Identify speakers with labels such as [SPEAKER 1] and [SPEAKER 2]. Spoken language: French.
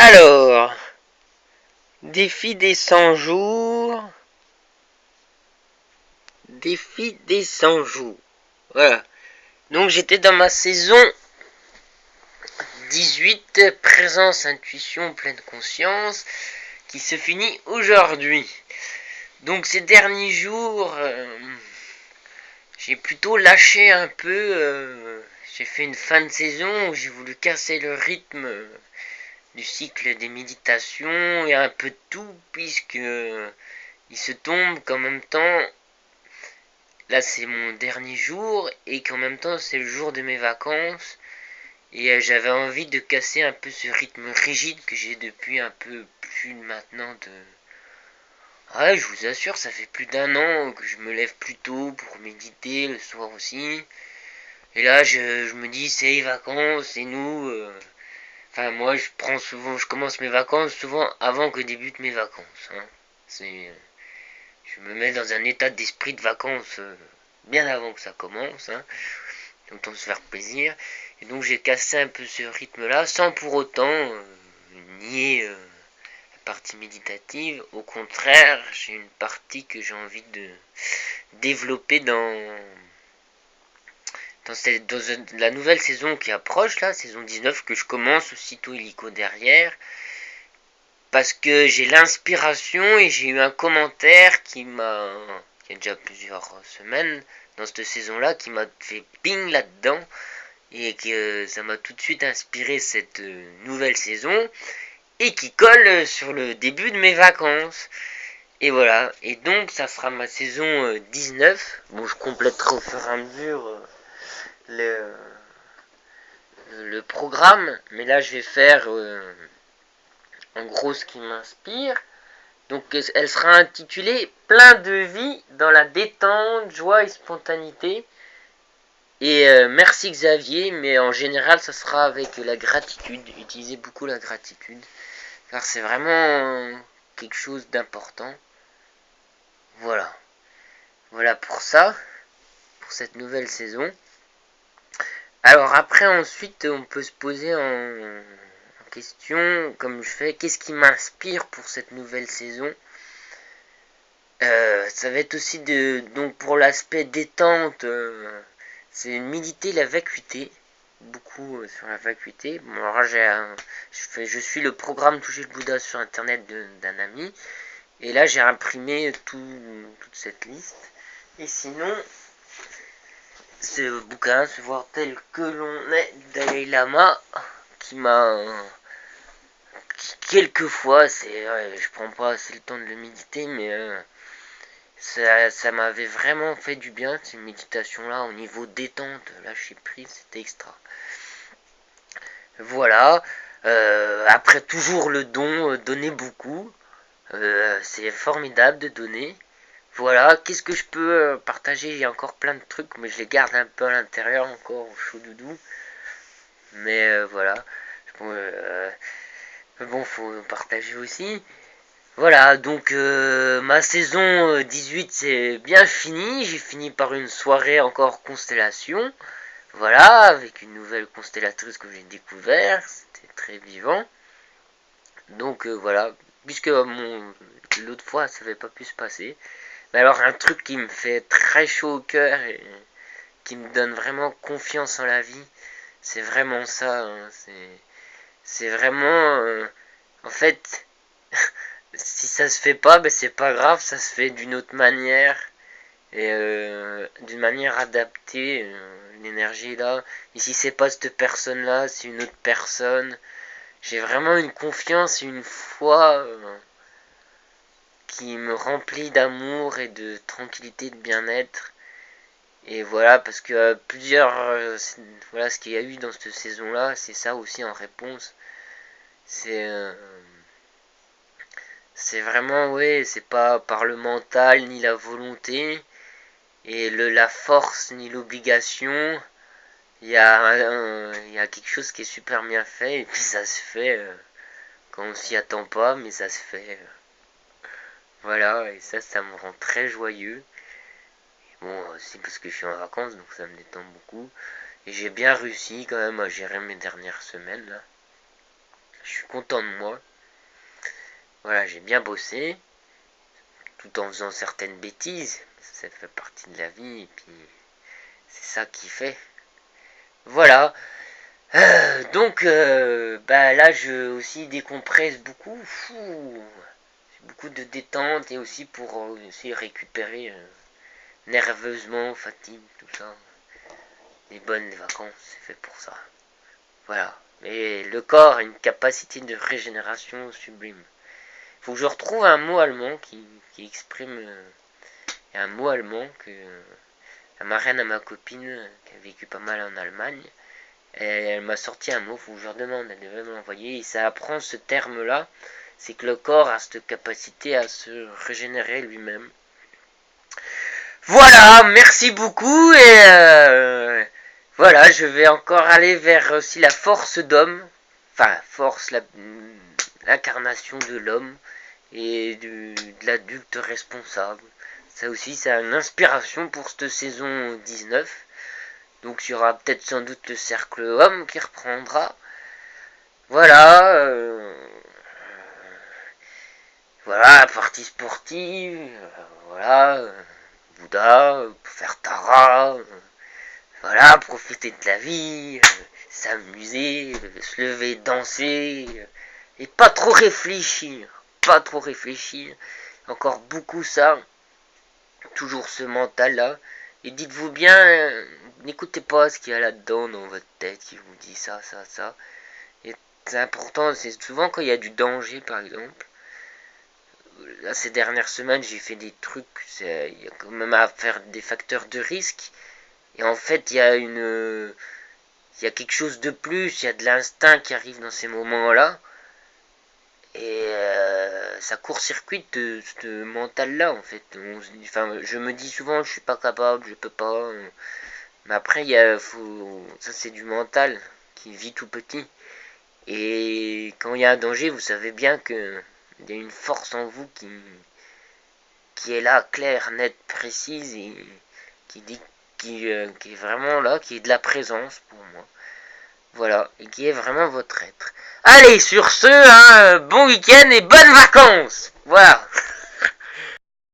[SPEAKER 1] Alors, défi des 100 jours. Défi des 100 jours. Voilà. Donc j'étais dans ma saison 18, présence, intuition, pleine conscience, qui se finit aujourd'hui. Donc ces derniers jours, j'ai plutôt lâché un peu. J'ai fait une fin de saison où j'ai voulu casser le rythme du cycle des méditations et un peu de tout, puisque il se tombe qu'en même temps, là c'est mon dernier jour et qu'en même temps c'est le jour de mes vacances. Et j'avais envie de casser un peu ce rythme rigide que j'ai depuis un peu plus maintenant de... Ah, je vous assure, ça fait plus d'un an que je me lève plus tôt pour méditer, le soir aussi. Et là, je me dis, c'est les vacances, c'est nous. Enfin, moi, je commence mes vacances souvent avant que débutent mes vacances. Hein. Je me mets dans un état d'esprit de vacances bien avant que ça commence. Hein. Autant se faire plaisir. Et donc j'ai cassé un peu ce rythme-là, sans pour autant nier la partie méditative. Au contraire, j'ai une partie que j'ai envie de développer dans la nouvelle saison qui approche, là, saison 19, que je commence aussitôt illico derrière. Parce que j'ai l'inspiration et j'ai eu un commentaire qui y a déjà plusieurs semaines, dans cette saison-là, qui m'a fait ping là-dedans. Et que ça m'a tout de suite inspiré cette nouvelle saison et qui colle sur le début de mes vacances. Et voilà, et donc ça sera ma saison 19. Bon, je compléterai au fur et à mesure le, le programme, mais là je vais faire en gros ce qui m'inspire. Donc elle sera intitulée Plein de vie dans la détente, joie et spontanéité. Et merci Xavier, mais en général, ça sera avec la gratitude. Utilisez beaucoup la gratitude, car c'est vraiment quelque chose d'important. Voilà. Voilà pour ça, pour cette nouvelle saison. Alors après, ensuite, on peut se poser en question, comme je fais, qu'est-ce qui m'inspire pour cette nouvelle saison. Ça va être aussi donc pour l'aspect détente, c'est méditer la vacuité, beaucoup sur la vacuité. Bon, alors je suis le programme Toucher le Bouddha sur internet d'un ami, et là j'ai imprimé toute cette liste. Et sinon, ce bouquin, Se voir tel que l'on est, Dalai Lama, qui m'a quelquefois, je prends pas assez le temps de le méditer, mais ça m'avait vraiment fait du bien, ces méditations-là, au niveau détente, lâcher prise, c'était extra. Voilà. Après, toujours le don, donner beaucoup. C'est formidable de donner. Voilà, qu'est-ce que je peux partager. Il y a encore plein de trucs, mais je les garde un peu à l'intérieur, encore au chaud doudou. Mais voilà. Bon, faut partager aussi. Voilà, donc ma saison 18 c'est bien fini. J'ai fini par une soirée encore constellation. Voilà, avec une nouvelle constellatrice que j'ai découvert. C'était très vivant. Donc voilà, puisque l'autre fois ça n'avait pas pu se passer. Mais alors un truc qui me fait très chaud au cœur et qui me donne vraiment confiance en la vie, c'est vraiment ça. Hein, c'est vraiment... en fait, si ça se fait pas, ben c'est pas grave, ça se fait d'une autre manière. Et d'une manière adaptée, l'énergie est là. Et si c'est pas cette personne-là, c'est une autre personne. J'ai vraiment une confiance et une foi qui me remplit d'amour et de tranquillité, de bien-être. Et voilà, parce que voilà, ce qu'il y a eu dans cette saison-là, c'est ça aussi en réponse. C'est c'est vraiment, ouais, c'est pas par le mental ni la volonté et la force ni l'obligation. Il y a quelque chose qui est super bien fait et puis ça se fait quand on s'y attend pas, mais ça se fait. Voilà, et ça me rend très joyeux. Bon, c'est parce que je suis en vacances, donc ça me détend beaucoup. Et j'ai bien réussi quand même à gérer mes dernières semaines là. Je suis content de moi. Voilà, j'ai bien bossé, tout en faisant certaines bêtises. Ça fait partie de la vie, et puis c'est ça qui fait. Voilà. Donc, bah là, je aussi décompresse beaucoup. Beaucoup de détente et aussi pour aussi récupérer nerveusement, fatigue, tout ça. Les bonnes vacances, c'est fait pour ça. Voilà. Mais le corps a une capacité de régénération sublime. Faut que je retrouve un mot allemand qui exprime. Il y a un mot allemand que la marraine à ma copine qui a vécu pas mal en Allemagne. Et elle m'a sorti un mot, faut que je leur demande, elle devait me l'envoyer. Et ça apprend ce terme-là, c'est que le corps a cette capacité à se régénérer lui-même. Voilà, merci beaucoup et voilà, je vais encore aller vers aussi la force d'homme, enfin force, l'incarnation de l'homme et de l'adulte responsable. Ça aussi, c'est une inspiration pour cette saison 19. Donc il y aura peut-être sans doute le cercle homme qui reprendra. Voilà, voilà, partie sportive, voilà, Bouddha, faire Tara, voilà, profiter de la vie, s'amuser, se lever, danser, et pas trop réfléchir, encore beaucoup ça, toujours ce mental-là, et dites-vous bien, n'écoutez pas ce qu'il y a là-dedans dans votre tête qui vous dit ça, et c'est important, c'est souvent quand il y a du danger par exemple. Là, ces dernières semaines, j'ai fait des trucs, il y a quand même à faire des facteurs de risque. Et en fait, il y a quelque chose de plus, il y a de l'instinct qui arrive dans ces moments-là. Et ça court-circuite ce mental-là, en fait. Je me dis souvent, je suis pas capable, je peux pas. Mais après, ça c'est du mental qui vit tout petit. Et quand il y a un danger, vous savez bien que il y a une force en vous qui est là, claire, nette, précise et qui dit qui est vraiment là, qui est de la présence pour moi. Voilà, et qui est vraiment votre être. Allez, sur ce, bon week-end et bonnes vacances. Voilà.